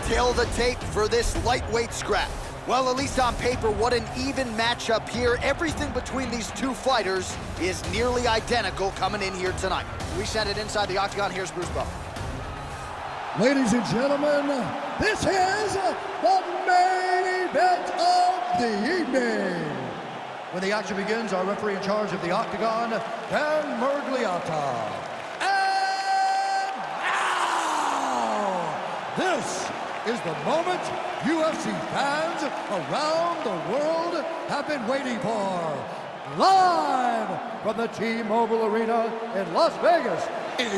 tale of the tape for this lightweight scrap. Well, at least on paper, what an even matchup here. Everything between these two fighters is nearly identical coming in here tonight. We send it inside the octagon. Here's Bruce Bowen. Ladies and gentlemen, this is the main event of the evening. When the action begins, our referee in charge of the octagon, Dan Mergliata. And now, this is the moment UFC fans around the world have been waiting for. Live from the T-Mobile Arena in Las Vegas, it's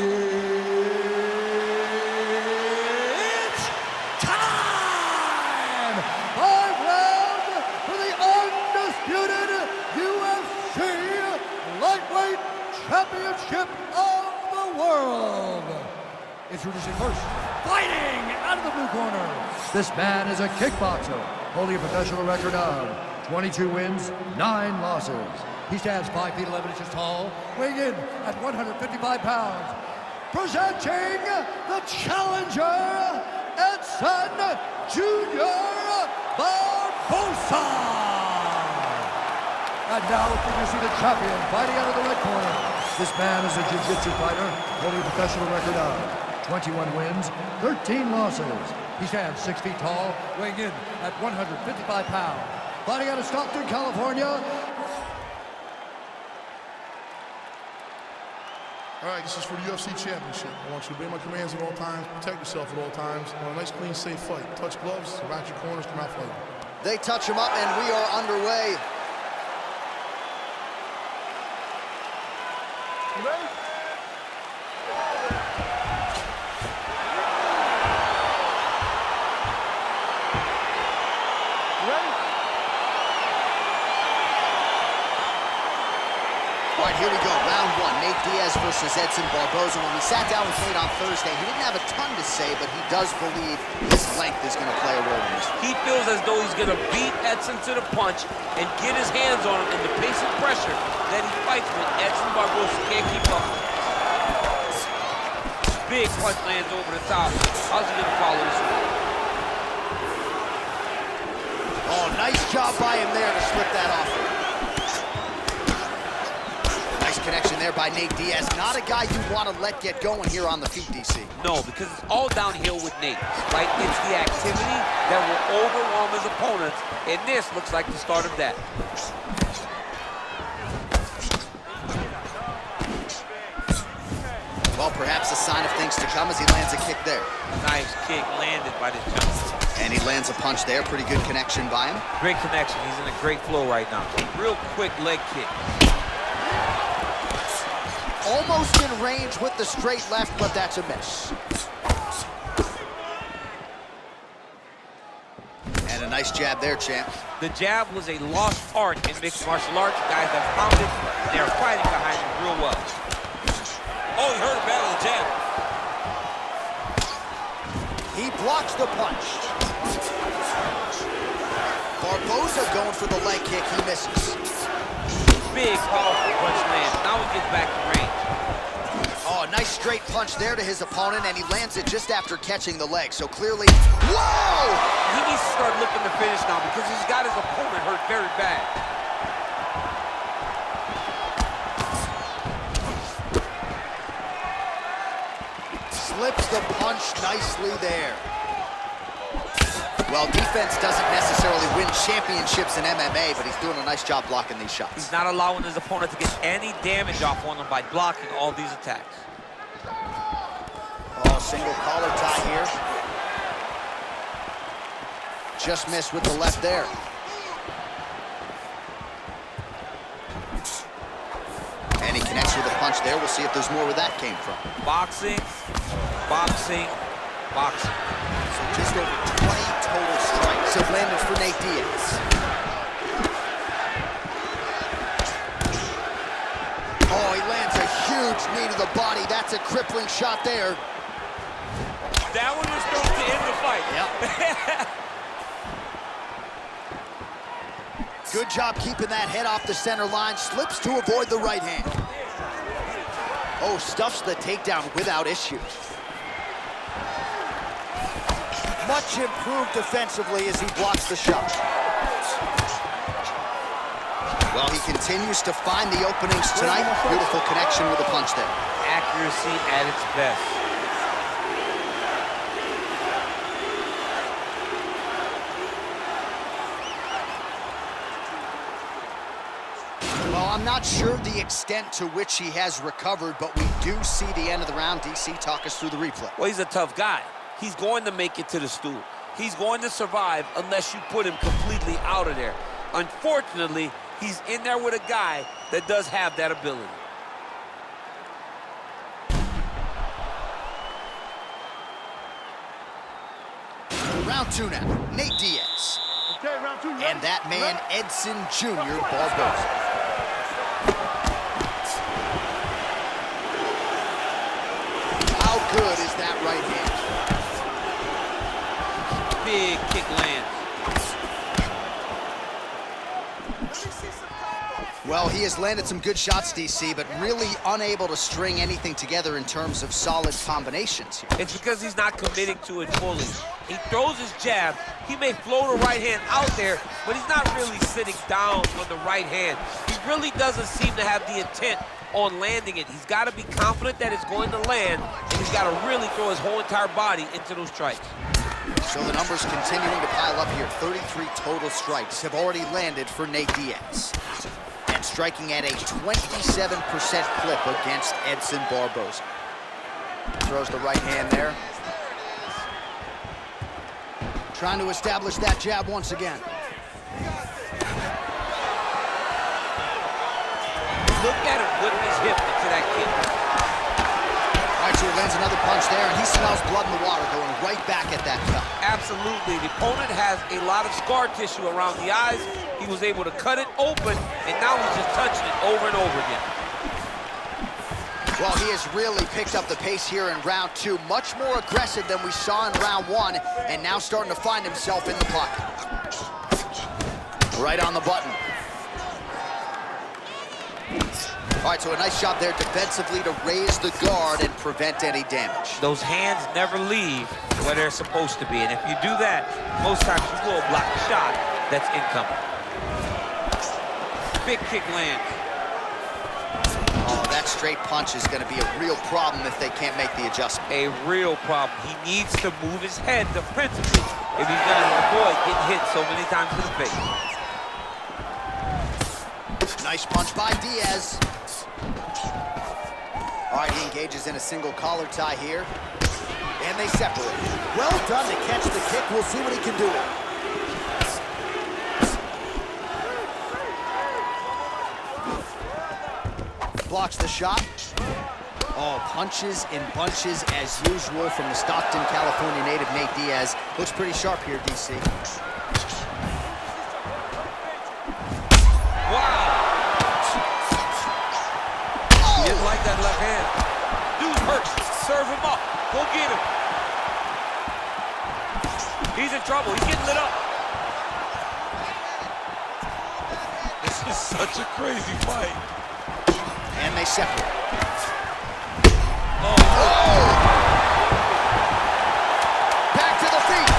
time! 5 rounds for the undisputed UFC Lightweight Championship of the World. Introducing first, fighting out of the blue corner. This man is a kickboxer, holding a professional record of 22 wins, 9 losses. He stands 5 feet 11 inches tall, weighing in at 155 pounds. Presenting the challenger, Edson Jr. Barboza. And now you see the champion fighting out of the red corner. This man is a jiu-jitsu fighter, holding a professional record of 21 wins, 13 losses. He stands 6 feet tall, weighing in at 155 pounds. Fighting out of Stockton, California. All right, this is for the UFC Championship. I want you to obey my commands at all times, protect yourself at all times. I want a nice, clean, safe fight. Touch gloves, back your corners, come out fighting. They touch him up, and we are underway. You ready? All right, here we go, round one. Nate Diaz versus Edson Barboza. When we sat down with Nate on Thursday, he didn't have a ton to say, but he does believe his length is going to play a role in this. He feels as though he's going to beat Edson to the punch and get his hands on him in the pace and pressure that he fights with. Edson Barboza can't keep up. Big punch lands over the top. How's he going to follow this one? Oh, nice job by him there to slip that off. Connection there by Nate Diaz. Not a guy you want to let get going here on the feet, DC. No, because it's all downhill with Nate, right? It's the activity that will overwhelm his opponents, and this looks like the start of that. Well, perhaps a sign of things to come as he lands a kick there. Nice kick landed by this gentleman. And he lands a punch there. Pretty good connection by him. Great connection. He's in a great flow right now. Real quick leg kick. Almost in range with the straight left, but that's a miss. And a nice jab there, champ. The jab was a lost art in mixed martial arts. Guys have found it. They're fighting behind it real well. Oh, he heard a battle of jab. He blocks the punch. Barboza going for the leg kick. He misses. Big, powerful punch lands. Now he gets back to range. Oh, nice straight punch there to his opponent, and he lands it just after catching the leg. So clearly, whoa! He needs to start looking to finish now because he's got his opponent hurt very bad. Slips the punch nicely there. Well, defense doesn't necessarily win championships in MMA, but he's doing a nice job blocking these shots. He's not allowing his opponent to get any damage off on him by blocking all these attacks. Oh, single collar tie here. Just missed with the left there. And he connects with a punch there. We'll see if there's more where that came from. Boxing, boxing, boxing. So just over 20 total strikes have landed for Nate Diaz. Oh, he lands a huge knee to the body. That's a crippling shot there. That one was supposed to end the fight. Yep. Good job keeping that head off the center line. Slips to avoid the right hand. Oh, stuffs the takedown without issue. much improved defensively as he blocks the shot. Well, he continues to find the openings tonight. Beautiful connection with the punch there. Accuracy at its best. Well, I'm not sure the extent to which he has recovered, but we do see the end of the round. DC, talk us through the replay. Well, he's a tough guy. He's going to make it to the stool. He's going to survive unless you put him completely out of there. Unfortunately, he's in there with a guy that does have that ability. Round 2 now, Nate Diaz. Okay, round 2. And that man, Edson Jr. Barboza. How good is that right hand? Big kick lands. Well, he has landed some good shots, DC, but really unable to string anything together in terms of solid combinations here. It's because he's not committing to it fully. He throws his jab. He may float a right hand out there, but he's not really sitting down on the right hand. He really doesn't seem to have the intent on landing it. He's got to be confident that it's going to land, and he's got to really throw his whole entire body into those strikes. So the numbers continuing to pile up here. 33 total strikes have already landed for Nate Diaz. And striking at a 27% clip against Edson Barboza. Throws the right hand there. Trying to establish that jab once again. Look at him whipping his hip into that kick. All right, so he lands another punch there, and he smells blood in the water, going right back at that cut. Absolutely. The opponent has a lot of scar tissue around the eyes. He was able to cut it open, and now he's just touching it over and over again. Well, he has really picked up the pace here in round 2. Much more aggressive than we saw in round 1, and now starting to find himself in the pocket. Right on the button. All right, so a nice job there defensively to raise the guard and prevent any damage. Those hands never leave where they're supposed to be, and if you do that, most times you will block a shot that's incoming. Big kick lands. Oh, that straight punch is going to be a real problem if they can't make the adjustment. A real problem. He needs to move his head defensively if he's going to avoid getting hit so many times in the face. Nice punch by Diaz. All right, he engages in a single collar tie here. And they separate. Well done to catch the kick. We'll see what he can do. Blocks the shot. Oh, punches in bunches as usual from the Stockton, California native Nate Diaz. Looks pretty sharp here, DC. Wow! He didn't like that left hand. Dude hurt. Serve him up. Go get him. He's in trouble. He's getting lit up. This is such a crazy fight. And they separate. Oh! Back to the feet.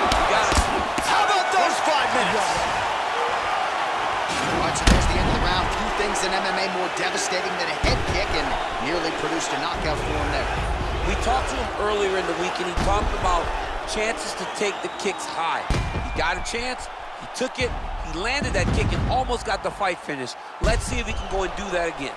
You got it. How about those 5 minutes? All right, so there's the end of the round. Few things in MMA more devastating than a head kick, and nearly produced a knockout for him there. We talked to him earlier in the week, and he talked about chances to take the kicks high. He got a chance. He took it. He landed that kick and almost got the fight finished. Let's see if he can go and do that again.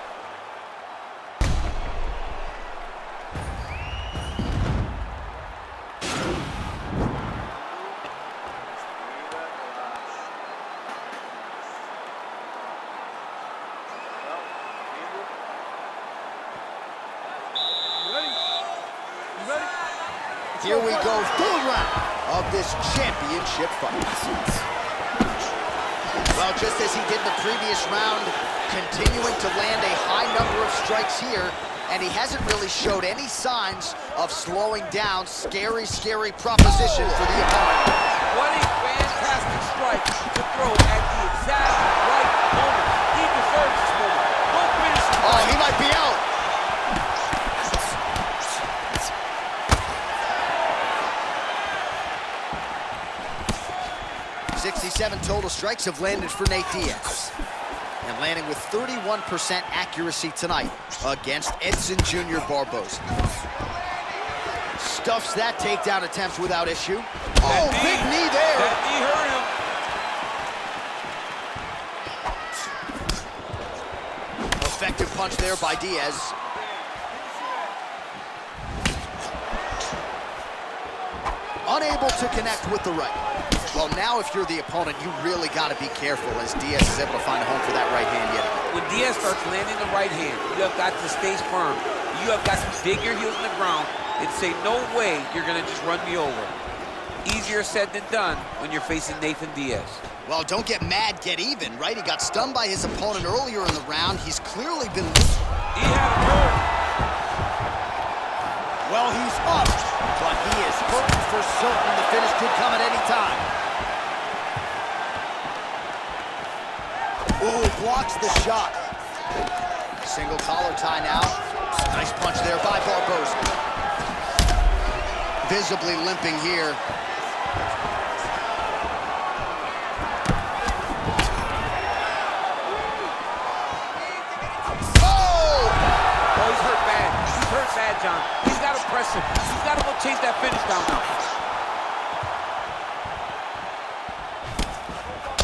Here we go, third round of this championship fight. Well, just as he did the previous round, continuing to land a high number of strikes here, and he hasn't really showed any signs of slowing down. Scary, scary proposition for the opponent. What a fantastic strike to throw at the exact right moment. He deserves this moment. Don't finish him. Oh, he might be out. 67 total strikes have landed for Nate Diaz. And landing with 31% accuracy tonight against Edson Jr. Barboza. Stuffs that takedown attempt without issue. Oh, big knee there. That knee hurt him. Effective punch there by Diaz. Unable to connect with the right. Well, now if you're the opponent, you really got to be careful as Diaz is able to find a home for that right hand yet again. When Diaz starts landing the right hand, you have got to stay firm. You have got to dig your heels in the ground and say, no way you're going to just run me over. Easier said than done when you're facing Nathan Diaz. Well, don't get mad, get even, right? He got stunned by his opponent earlier in the round. He's clearly been... He had him hurt. Well, he's up, but he is hurting for certain. The finish could come at any time. Ooh, blocks the shot. Single collar tie now. Nice punch there by Barboza. Visibly limping here. John. He's got to press him. He's got to go chase that finish down now.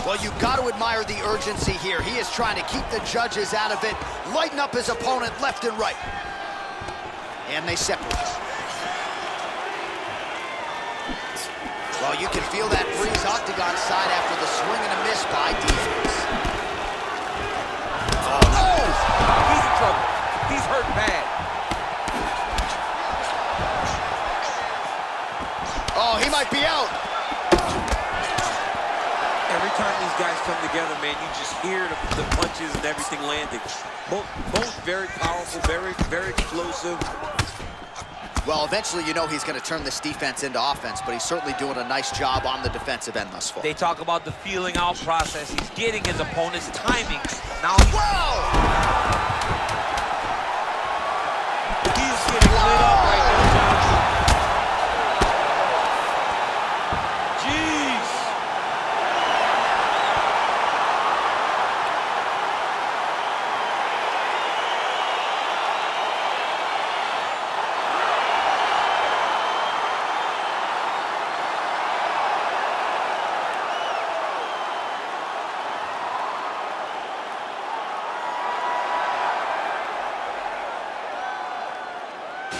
Well, you've got to admire the urgency here. He is trying to keep the judges out of it, lighten up his opponent left and right. And they separate. Well, you can feel that breeze octagon side after the swing and a miss by Diaz. Oh! He's in trouble. He's hurt bad. Oh, he might be out. Every time these guys come together, man, you just hear the punches and everything landing. Both very powerful, very explosive. Well, eventually you know he's going to turn this defense into offense, but he's certainly doing a nice job on the defensive end thus far. They talk about the feeling out process. He's getting his opponent's timing. Now he's... Whoa! He's getting lit up right now, John.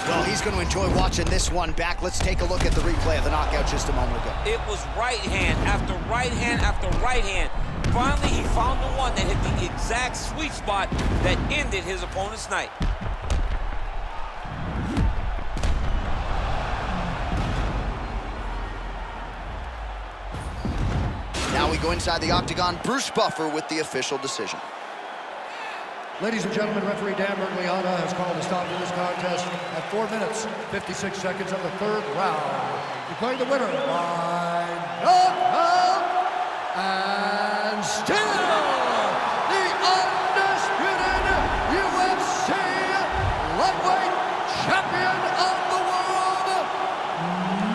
Well, he's going to enjoy watching this one back. Let's take a look at the replay of the knockout just a moment ago. It was right hand after right hand after right hand. Finally, he found the one that hit the exact sweet spot that ended his opponent's night. Now we go inside the octagon. Bruce Buffer with the official decision. Ladies and gentlemen, referee Dan Bergliana has called a stop to this contest at 4 minutes, 56 seconds of the third round. Declaring the winner by knockout and still the undisputed UFC lightweight champion of the world,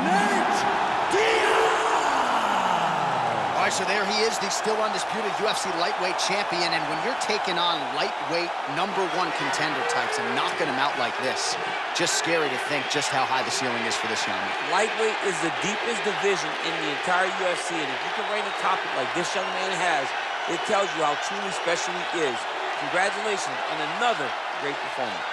Nate Diaz. All right, so there he is, the still undisputed UFC lightweight champion. And when you're taking on lightweight #1 contender types and knocking them out like this, just scary to think just how high the ceiling is for this young man. Lightweight is the deepest division in the entire UFC, and if you can reign atop it like this young man has, it tells you how truly special he is. Congratulations on another great performance.